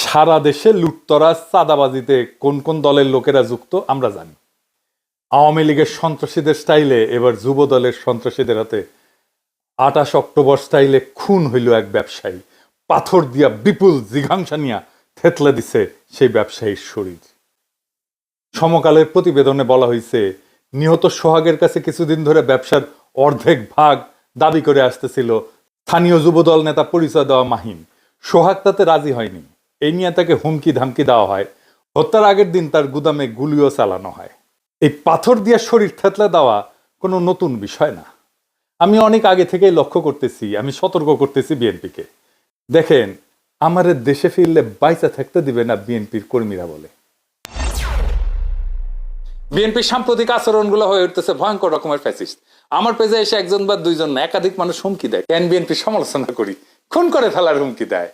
সারা দেশে লুটতরাজ চাঁদাবাজিতে কোন কোন দলের লোকেরা যুক্ত আমরা জানি। আওয়ামী লীগের সন্ত্রাসীদের স্টাইলে এবার যুব দলের সন্ত্রাসীদের হাতে 28 অক্টোবর স্টাইলে খুন হইল এক ব্যবসায়ী। পাথর দিয়া বিপুল জিঘাংসা নিয়া থেতলে দিছে সেই ব্যবসায়ীর শরীর। সমকালের প্রতিবেদনে বলা হয়েছে, নিহত সোহাগের কাছে কিছুদিন ধরে ব্যবসার অর্ধেক ভাগ দাবি করে আসতেছিল স্থানীয় যুবদল নেতা পরিচয় দেওয়া মাহিম। সোহাগ তাতে রাজি হয়নি। এই নিয়ে তাকে হুমকি ধামকি দেওয়া হয়। হত্যার আগের দিন তার গুদামে গুলিও চালানো হয়। এই পাথর দিয়ে শরীর থেতলে দেওয়া কোনো নতুন বিষয় না। আমি অনেক আগে থেকেই লক্ষ্য করতেছি, আমি সতর্ক করতেছি বিএনপিকে। দেখেন, আমাদের দেশে ফিরলে বাইচা থাকতে দিবে না বিএনপির কর্মীরা বলে। বিএনপির সাম্প্রতিক আচরণগুলো হয়ে উঠতেছে ভয়ঙ্কর রকমের ফ্যাসিস্ট। আমার পেজে এসে একজন বা দুইজন না, একাধিক মানুষ হুমকি দেয়। কেন বিএনপির সমালোচনা করি? খুন করে ফেলার হুমকি দেয়।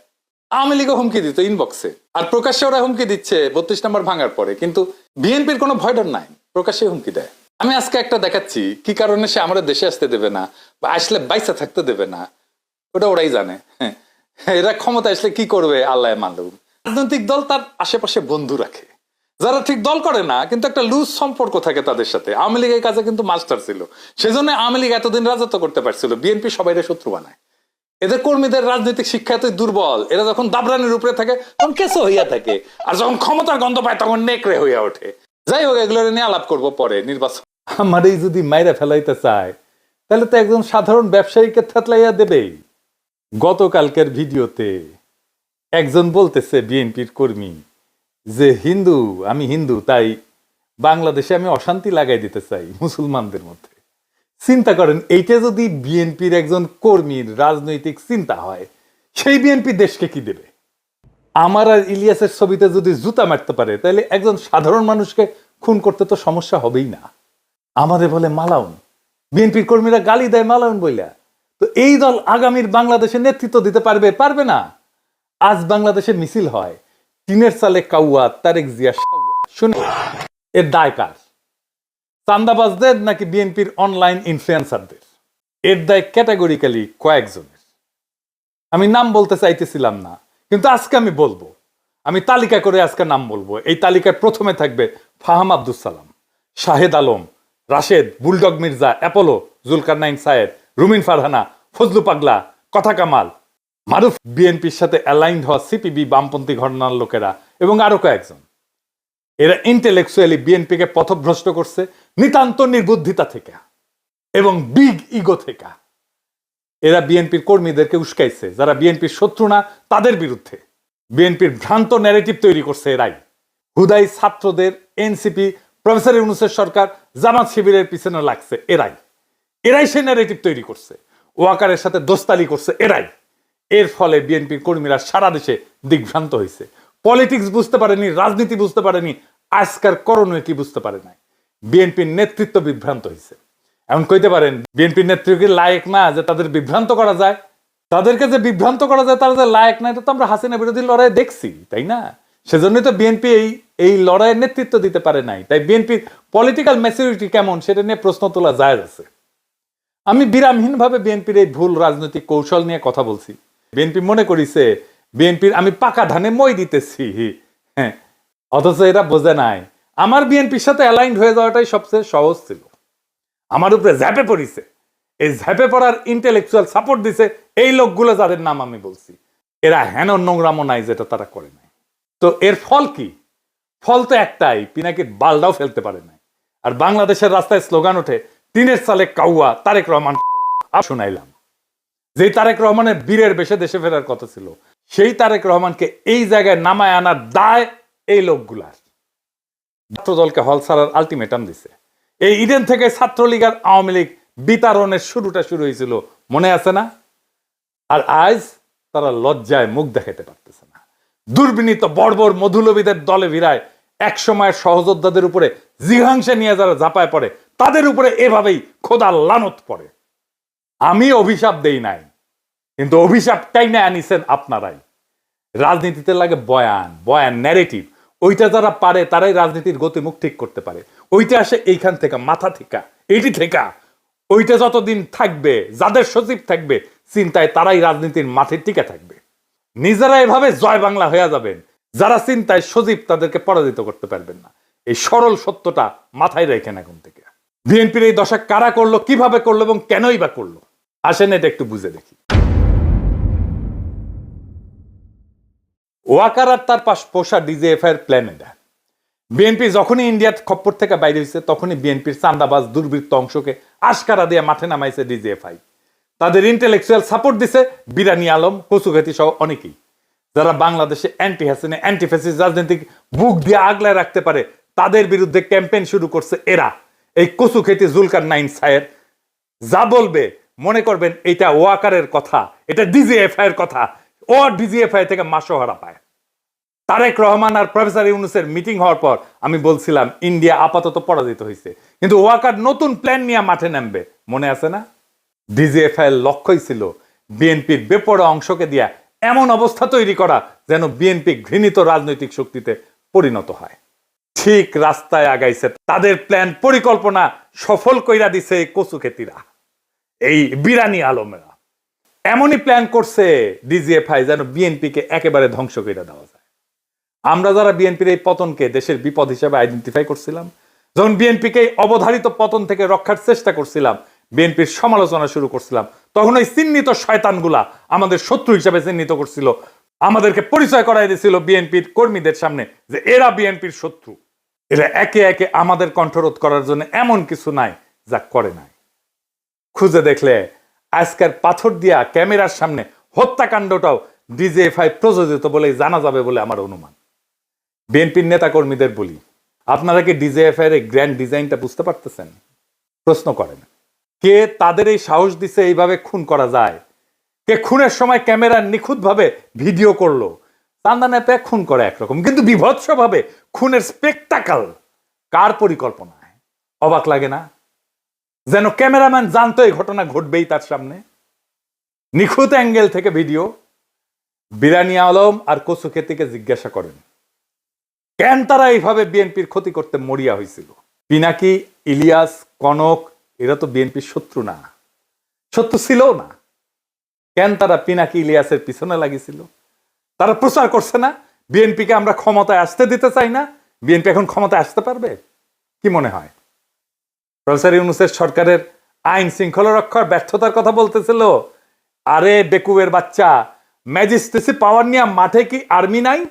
আওয়ামী লীগও হুমকি দিত ইনবক্সে, আর প্রকাশ্যে ওরা হুমকি দিচ্ছে 32 নম্বর ভাঙার পরে। কিন্তু বিএনপির কোনো ভয় ডর নাই, প্রকাশ্যে হুমকি দেয়। আমি আজকে একটা দেখাচ্ছি কি কারণে সে আমাদের দেশে আসতে দেবে না বা আসলে বাইসা থাকতে দেবে না, ওটা ওরাই জানে। এরা ক্ষমতা আসলে কি করবে আল্লাহ মালুম। রাজনৈতিক দল তার আশেপাশে বন্ধু রাখে, যারা ঠিক দল করে না কিন্তু একটা লুজ সম্পর্ক থাকে তাদের সাথে। আওয়ামী লীগের কাছে কিন্তু মাস্টার ছিল, সেজন্য আওয়ামী লীগ এতদিন রাজত্ব করতে পারছিল। বিএনপি সবাই শত্রু বানায়। এদের কর্মীদের রাজনৈতিক শিক্ষা এতই দুর্বল, এরা যখন দাবরানির উপরে থাকে তখন কেসো হইয়া থাকে, আর যখন ক্ষমতার গন্ধ পায় তখন নেকড়ে হইয়া ওঠে। যাই হোক, এগুলো নিয়ে আলাপ করবো পরে নির্বাচন। আমার এই যদি মাইরা ফেলাইতে চায় তাহলে তো একজন সাধারণ ব্যবসায়ীকে থেতলাইয়া দেবেই। গতকালকের ভিডিওতে একজন বলতেছে, বিএনপির কর্মী, যে আমি হিন্দু, তাই বাংলাদেশে আমি অশান্তি লাগাই দিতে চাই মুসলমানদের মধ্যে। চিন্তা করেন, এইটা যদি বিএনপির একজন কর্মীর রাজনৈতিক চিন্তা হয়, সেই বিএনপি দেশকে কি দেবে? আমার আর ইলিয়াসের ছবিতে যদি জুতা মারতে পারে, তাহলে একজন সাধারণ মানুষকে খুন করতে তো সমস্যা হবেই না। আমাদের বলে মালাউন, বিএনপির কর্মীরা গালি দেয় মালাউন বইলা। তো এই দল আগামীর বাংলাদেশে নেতৃত্ব দিতে পারবে না। আজ বাংলাদেশে মিছিল হয়, টিনের চালে কাউয়া, তারেক জিয়া সাউয়া। শুনে এর দায় কার? চান্দাবাজদের নাকি বিএনপির অনলাইন ইনফ্লুয়েন্সারদের? এর দায় ক্যাটাগরিক্যালি কয়েকজনের। আমি নাম বলতে চাইতেছিলাম না, কিন্তু আজকে আমি বলবো। আমি তালিকা করে আজকে নাম বলবো। এই তালিকায় প্রথমে থাকবে ফাহাম আব্দুল সালাম, শাহেদ আলম, রাশেদ, বুলডগ মির্জা, অ্যাপোলো, জুলকারনাইন সায়েদ, রুমিন ফারহানা, ফজলু পাগলা, কথা কামাল, মারুফ, বিএনপির সাথে অ্যালাইন্ড হওয়া সিপিবি বামপন্থী ঘটনার লোকেরা এবং আরো কয়েকজন। এরা ইন্টেলেকচুয়ালি বিএনপিকে পথভ্রষ্ট করছে নিতান্ত নির্বুদ্ধিতা থেকে এবং বিগ ইগো থেকে। এরা বিএনপির কর্মীদেরকে উস্কাইছে, যারা বিএনপির শত্রু না তাদের বিরুদ্ধে। বিএনপির ভ্রান্ত ন্যারেটিভ তৈরি করছে এরাই। হুদাই ছাত্রদের, এনসিপি, প্রফেসর ইউনূসের সরকার, জামাত শিবিরের পিছনে লাগছে এরাই সেই ন্যারেটিভ তৈরি করছে। ওয়াকারের সাথে দোস্তালি করছে এরাই। এর ফলে বিএনপির কর্মীরা সারা দেশে দিগ্ভ্রান্ত হয়েছে। পলিটিক্স বুঝতে পারেনি, রাজনীতি বুঝতে পারেনি, আজকার করণীয় কি বুঝতে পারে নাই। বিএনপির নেতৃত্ব বিভ্রান্ত হয়েছে। এমন কইতে পারেন বিএনপির নেতৃত্ব লায়ক না যে তাদের বিভ্রান্ত করা যায়? তাদেরকে যে বিভ্রান্ত করা যায় তারা যে লায়ক না, এটা তো আমরা হাসিনা বিরোধী লড়াই দেখছি, তাই না? সেজন্যই তো বিএনপি এই লড়াইয়ের নেতৃত্ব দিতে পারে নাই। তাই বিএনপির পলিটিক্যাল ম্যাচুরিটি কেমন সেটা নিয়ে প্রশ্ন তোলা যায় আছে। আমি বিরামহীনভাবে বিএনপির এই ভুল রাজনৈতিক কৌশল নিয়ে কথা বলছি। বিএনপি মনে করিছে বিএনপির আমি পাকা ধানে মই দিতেছি, হ্যাঁ, অথচ এরা বোঝে নাই আমার বিএনপির সাথে অ্যালাইন্ড হয়ে যাওয়াটাই সবচেয়ে সহজ ছিল। আমার উপরে ঝ্যাপে পড়িছে। এই ঝ্যাপে পড়ার ইন্টেলেকচুয়াল সাপোর্ট দিছে এই লোকগুলো যাদের নাম আমি বলছি। এরা হেন নোংরামো নাই যেটা তারা করে নাই। তো এর ফল কি? ফল তো একটাই, পিনাকির বালটাও ফেলতে পারে নাই। আর বাংলাদেশের রাস্তায় স্লোগান ওঠে টিনের চালে কাউয়া, তারেক রহমান শুনাইলাম। যেই তারেক রহমানের বীরের বেশে দেশে ফেরার কথা ছিল, সেই তারেক রহমানকে এই জায়গায় নামায় আনার দায় এই লোকগুলার। ছাত্রদলকে হল ছাড়ার আলটিমেটাম দিছে। এই ইডেন থেকে ছাত্রলীগ আর আওয়ামী লীগ বিতাড়নের শুরু হয়েছিল, মনে আছে না? আর আজ তারা লজ্জায় মুখ দেখাতে পারতেছে না। দুর্বিনীত বর্বর মধুলবীদের দলে ভিড়ায় এক সময়ের সহযোদ্ধাদের উপরে জিঘাংসা নিয়ে যারা ঝাঁপায় পড়ে, তাদের উপরে এভাবেই খোদা লানত পড়ে। আমি অভিশাপ দেই নাই, কিন্তু অভিশাপটাই না আনিছেন আপনারাই। রাজনীতিতে লাগে বয়ান ন্যারেটিভ। ওইটা যারা পারে তারাই রাজনীতির গতিমুখ ঠিক করতে পারে। ওইটা আসে এইখান থেকে, মাথা থেকে, এটি থেকে। ওইটা যতদিন থাকবে, যাদের সচিব থাকবে চিন্তায়, তারাই রাজনীতির মাঠে টিকে থাকবে। নিজেরা এভাবে জয় বাংলা হয়ে যাবেন যারা চিন্তায় সজীব তাদেরকে পরাজিত করতে পারবেন না। এই সরল সত্যটা মাথায় রেখেন এখন থেকে। বিএনপির এই দশা কারা করলো, কিভাবে করলো এবং কেনই বা করলো, আসেন এটা একটু বুঝে দেখি। ওয়াকার আর তার পাশ পোষা ডিজিএফআই এর প্ল্যান এটা। বিএনপি যখনই ইন্ডিয়ার খপ্পর থেকে বাইরে হয়েছে তখনই বিএনপির চান্দাবাজ দুর্বৃত্ত অংশকে আশকারা দিয়ে মাঠে নামাইছে ডিজিএফআই। তাদের ইন্টেলেকচুয়াল সাপোর্ট দিছে বিরানি আলম, কচুঘাতি সহ অনেকেই, যারা বাংলাদেশে অ্যান্টি হাসিনা অ্যান্টি ফ্যাসিস্ট রাজনীতি বুক দিয়ে আগলায় রাখতে পারে তাদের বিরুদ্ধে ক্যাম্পেইন শুরু করছে এরা। এই কচুখেতি জুলকার নাইন সায়ের যা বলবে মনে করবেন এটা ওয়াকারের কথা, এটা ডিজিএফআই এর কথা। ও ডিজিএফআই থেকে মাসোহারা পায়। তারেক রহমান আর প্রফেসর ইউনূসের মিটিং হওয়ার পর আমি বলছিলাম ইন্ডিয়া আপাতত পরাজিত হয়েছে, কিন্তু ওয়াকার নতুন প্ল্যান নিয়ে মাঠে নামবে, মনে আছে না? ডিজিএফআই এর লক্ষ্যই ছিল বিএনপির বেপরোয়া অংশকে দিয়া এমন অবস্থা তৈরি করা যেন বিএনপি ঘৃণিত রাজনৈতিক শক্তিতে পরিণত হয়। ঠিক রাস্তায় আগাইছে, তাদের প্ল্যান পরিকল্পনা সফল কইরা দিছে এই কচুখেতিরা, এই বিরানি আলমেরা। এমনই প্ল্যান করছে ডিজিএফআই যেন বিএনপিকে একেবারে ধ্বংস করে দেওয়া যায়। আমরা যারা বিএনপির এই পতনকে দেশের বিপদ হিসেবে আইডেন্টিফাই করছিলাম, যখন বিএনপিকে অবধারিত পতন থেকে রক্ষার চেষ্টা করছিলাম, বিএনপির সমালোচনা শুরু করছিলাম, তখন ওই চিহ্নিত শয়তানগুলা আমাদের শত্রু হিসেবে চিহ্নিত করছিল, আমাদেরকে পরিচয় করাই দিয়েছিল বিএনপির কর্মীদের সামনে যে এরা বিএনপির শত্রু। এরা একে একে আমাদের কণ্ঠরোধ করার জন্য এমন কিছু নাই যা করে নাই। খুঁজে দেখলে আজকের পাথর দিয়া ক্যামেরার সামনে হত্যাকাণ্ডটাও ডিজিএফআই প্রযোজিত বলে জানা যাবে বলে আমার অনুমান। বিএনপির নেতা কর্মীদের বলি, আপনারা কি ডিজিএফআই এর গ্র্যান্ড ডিজাইনটা বুঝতে পারতেছেন? প্রশ্ন করেন, কে তাদের এই সাহস দিছে এইভাবে খুন করা যায়? কে খুনের সময় ক্যামেরা নিখুঁতভাবে ভিডিও করলো? চান্দা নেপে খুন করে একরকম, কিন্তু বিভৎসভাবে খুনের স্পেকটাকল কার পরিকল্পনায়? অবাক লাগে না? যেন ক্যামেরাম্যান জানতো এই ঘটনা ঘটবেই তার সামনে। নিখুঁত অ্যাঙ্গেল থেকে ভিডিও। বিরানি আলম আর কচুখেতিকে জিজ্ঞাসা করেন কেন তারা এইভাবে বিএনপির ক্ষতি করতে মরিয়া হয়েছিল। পিনাকি, ইলিয়াস, কনক এরা তো বিএনপির শত্রু না, শত্রু ছিল না। কেন তারা পিনাকি ইলিয়াসের পিছনে লাগিয়েছিল? তারা প্রচার করছে না বিএনপিকে আমরা ক্ষমতায় আসতে দিতে চাই না। বিএনপি এখন ক্ষমতায় আসতে পারবে? কি মনে হয়? প্রফেসর ইউনূসের সরকারের আইন শৃঙ্খলা রক্ষার ব্যর্থতার কথা বলতেছিল। আরে বেকুবের বাচ্চা, ম্যাজিস্ট্রেসি পাওয়ার নিয়ে মাঠে কি আর্মি নাই?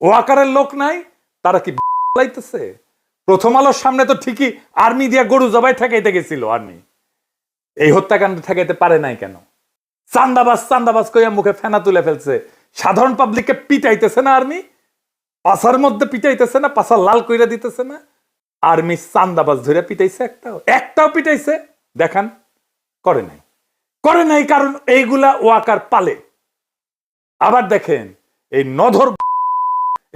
ওয়াকারের লোক নাই? তারা কি লাইতেছে? প্রথম আলোর সামনে তো ঠিকই আর্মি দিয়া গরু জবাই ঠেকাইতে গেছিল আর্মি। এই হত্যাকাণ্ড ঠেকাইতে পারে নাই কেন? চান্দাবাজ চান্দাবাজ কইয়া মুখে ফেনা তুলে ফেলছে। সাধারণ পাবলিককে পিটাইতেছে না আর্মি? পাশার মধ্যে পিটাইতেছে না? পাশা লাল কইরা দিতেছে না? আর্মি চান্দাবাজ ধরে পিটাইছে? একটাও পিটাইছে দেখান? করে নাই। করে নাই কারণ এইগুলা ওয়াকার পালে। আবার দেখেন এই নধর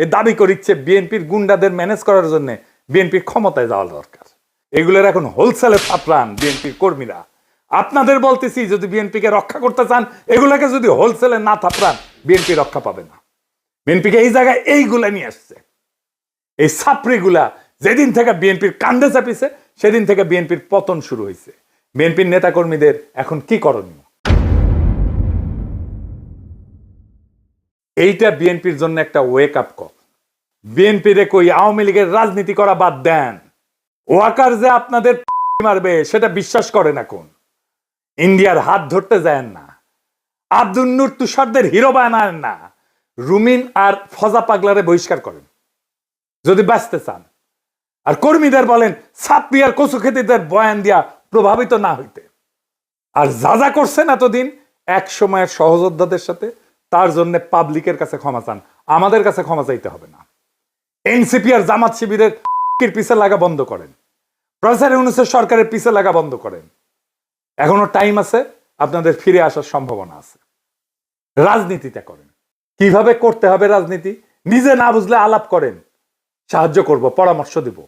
এই দাবি করিচ্ছে বিএনপির গুন্ডাদের ম্যানেজ করার জন্য বিএনপির ক্ষমতায় যাওয়া দরকার। এগুলোর এখন হোলসেলে থাপড়ান বিএনপির কর্মীরা। আপনাদের বলতেছি, যদি বিএনপিকে রক্ষা করতে চান, এগুলাকে যদি হোলসেলে না থাপড়ান বিএনপি রক্ষা পাবে না। বিএনপিকে এই জায়গায় এইগুলা নিয়ে আসছে, এই ছাপড়িগুলা। যেদিন থেকে বিএনপির কান্দে চাপিছে সেদিন থেকে বিএনপির পতন শুরু হয়েছে। বিএনপির নেতা কর্মীদের এখন কি করণীয়? এইটা বিএনপির জন্য একটা ওয়েক আপ কল। বিএনপি রে কই আওয়ামী লীগের রাজনীতি করা বাদ দেন। ওয়াকার যে আপনাদের মারবে সেটা বিশ্বাস করেন এখন। ইন্ডিয়ার হাত ধরতে যায় না, আব্দুল নূর তুষারদের হিরো বানান না, রুমিন আর ফজা পাগলারে বহিষ্কার করেন যদি বাঁচতে চান। আর কর্মীদের বলেন ছাত্রী আর কচুখেতিদের বয়ান দিয়া প্রভাবিত না হইতে। আর যা যা করছেন এতদিন এক সময়ের সহযোদ্ধাদের সাথে, তার জন্য পাবলিকের কাছে ক্ষমা চান, আমাদের কাছে ক্ষমা চাইতে হবে না। এনসিপি আর জামাত শিবিরের পিছে লাগা বন্ধ করেন, প্রফেসর ইউনূসের সরকারের পিছে লাগা বন্ধ করেন। এখনো টাইম আছে, আপনাদের ফিরে আসার সম্ভাবনা আছে। রাজনীতিটা করেন। কিভাবে করতে হবে রাজনীতি নিজে না বুঝলে আলাপ করেন, সাহায্য করব, পরামর্শ দিব।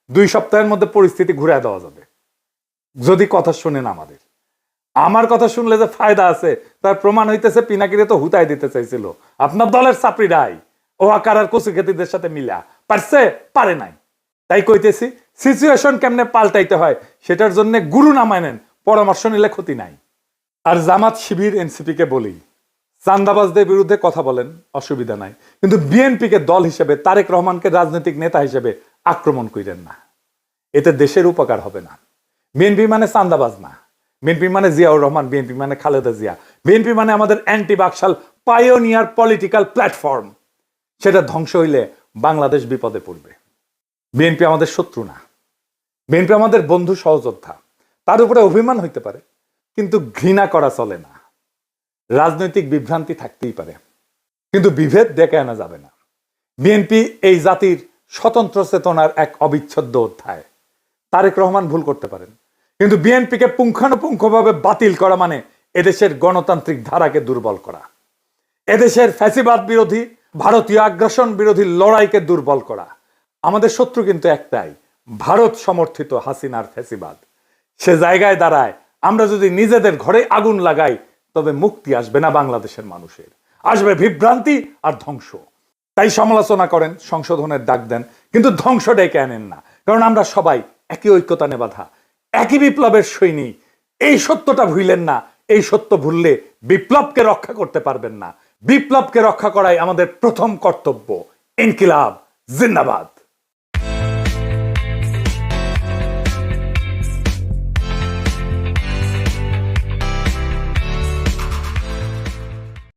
2 সপ্তাহের মধ্যে পরিস্থিতি ঘুরে দেওয়া যাবে যদি কথা শুনেন আমাদের। আমার কথা শুনলে যে ফায়দা আছে তার প্রমাণ হইতেছে পিনাকিরে তো হুতাই দিতে চাইছিল আপনার দলের চাপড়িরাই। ওয়াকার আর কচুখেতিদের সাথে মিলা পারছে? পারে নাই। তাই কইতেছি সিচুয়েশন কেমনে পাল্টাইতে হয় সেটার জন্য গুরু না মানেন, পরামর্শ নিলে ক্ষতি নাই। আর জামাত শিবির এনসিপি কে বলি, চান্দাবাজদের বিরুদ্ধে কথা বলেন, অসুবিধা নাই, কিন্তু বিএনপিকে দল হিসেবে, তারেক রহমানকে রাজনৈতিক নেতা হিসেবে আক্রমণ করেন না। এতে দেশের উপকার হবে না। বিএনপি মানে চান্দাবাজ না, বিএনপি মানে জিয়াউর রহমান, বিএনপি মানে খালেদা জিয়া, বিএনপি মানে আমাদের anti Baksal pioneer political platform. সেটা ধ্বংস হইলে বাংলাদেশ বিপদে পড়বে। বিএনপি আমাদের শত্রু না, বিএনপি আমাদের বন্ধু সহযোদ্ধা। তার উপরে অভিমান হইতে পারে, কিন্তু ঘৃণা করা চলে না। রাজনৈতিক বিভ্রান্তি থাকতেই পারে, কিন্তু বিভেদ ডেকে আনা যাবে না। বিএনপি এই জাতির স্বতন্ত্র চেতনার এক অবিচ্ছেদ্য অধ্যায়। তারেক রহমান ভুল করতে পারেন, কিন্তু বিএনপিকে পুঙ্খানুপুঙ্খভাবে বাতিল করা মানে এদেশের গণতান্ত্রিক ধারাকে দুর্বল করা, এদেশের ফ্যাসিবাদ বিরোধী, ভারতীয় আগ্রাসন বিরোধী লড়াইকে দুর্বল করা। আমাদের শত্রু কিন্তু একটাই, ভারত সমর্থিত হাসিনার ফ্যাসিবাদ। সে জায়গায় দাঁড়ায় আমরা যদি নিজেদের ঘরে আগুন লাগাই, তবে মুক্তি আসবে না বাংলাদেশের মানুষের, আসবে বিভ্রান্তি আর ধ্বংস। তাই সমালোচনা করেন, সংশোধনের ডাক দেন, কিন্তু ধ্বংস ডেকে আনেন না। কারণ আমরা সবাই একই ঐক্যতানে বাঁধা, একই বিপ্লবের সৈনিক। এই সত্যটা ভুললেন না। এই সত্য ভুললে বিপ্লবকে রক্ষা করতে পারবেন না। বিপ্লবকে রক্ষা করাই আমাদের প্রথম কর্তব্য। ইনকিলাব জিন্দাবাদ।